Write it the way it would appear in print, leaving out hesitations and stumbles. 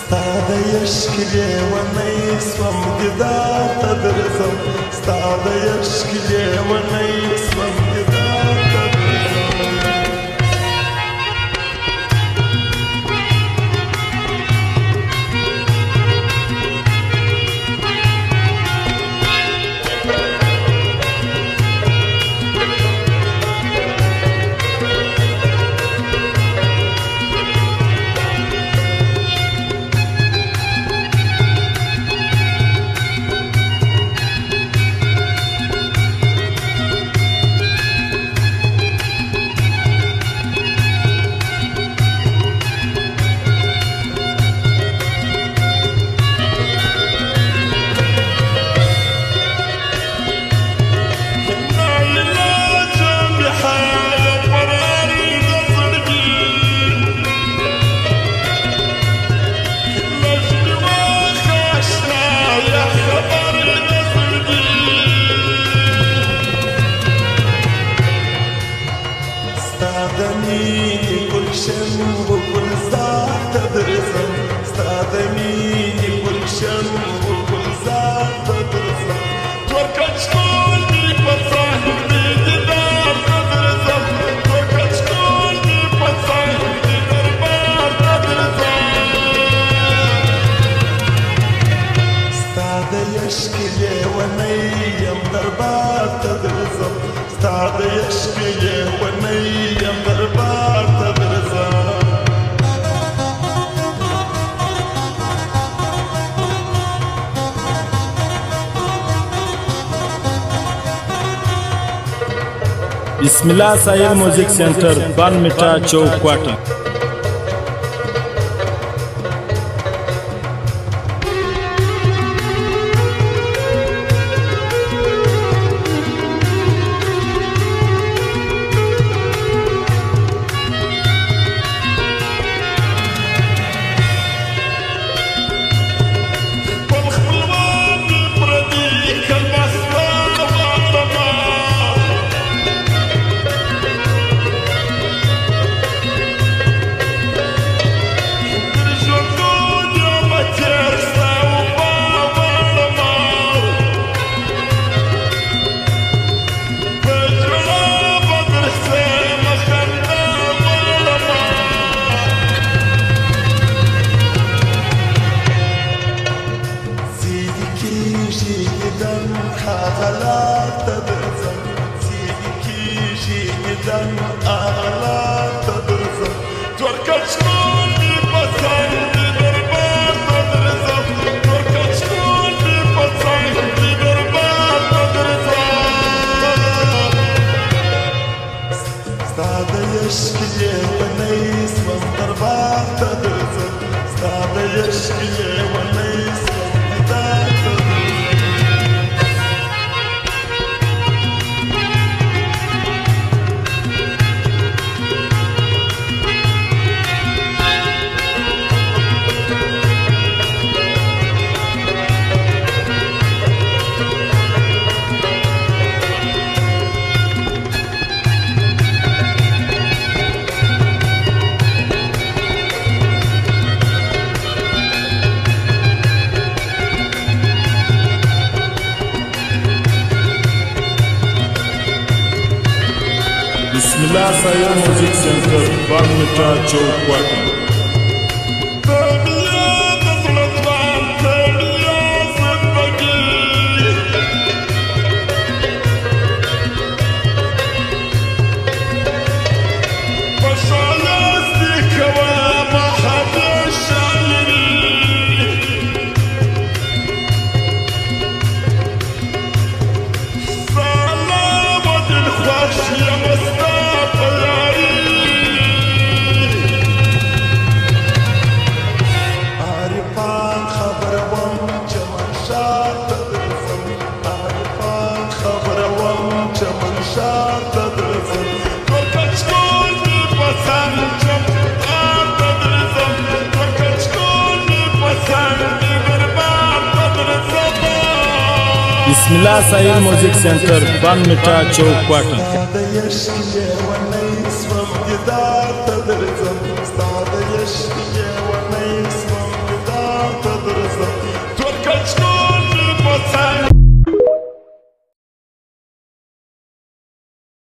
ستاد يشكلي ونيسوم ددار تدرزم ستاد يشكلي ونيسوم ددار تدرزم استعدنيني كل شم وكل زار تدرزم استعدنيني كل شم وكل زار تدرزم تركت شكولني بصاحبي ددار تدرزم تركت شكولني بصاحبي دربار تدرزم استعد يشكلي ونيم دربار تدرزم استعد يشكلي ونيم دربار تدرزم بسم الله سايل موزیک سنٹر بان میٹھا چوک کوٹا أغلى تدرزم سيدي جدا أغلى تدرزم تركت شكولني بصاحبي دربار تدرزم تركت شكولني بصاحبي دربار تدرزم استعد يشكلي ونيسوم دربار تدرزم استعد يشكلي ونيسوم دربار تدرزم بسم الله سايل موزیک سنٹر بان میٹھا چوک کوٹا بسم الله سايل موزیک سنٹر بان میٹھا چوک کوٹا استعد يشكلي ونيسوم ددار تدرزم استعد يشكلي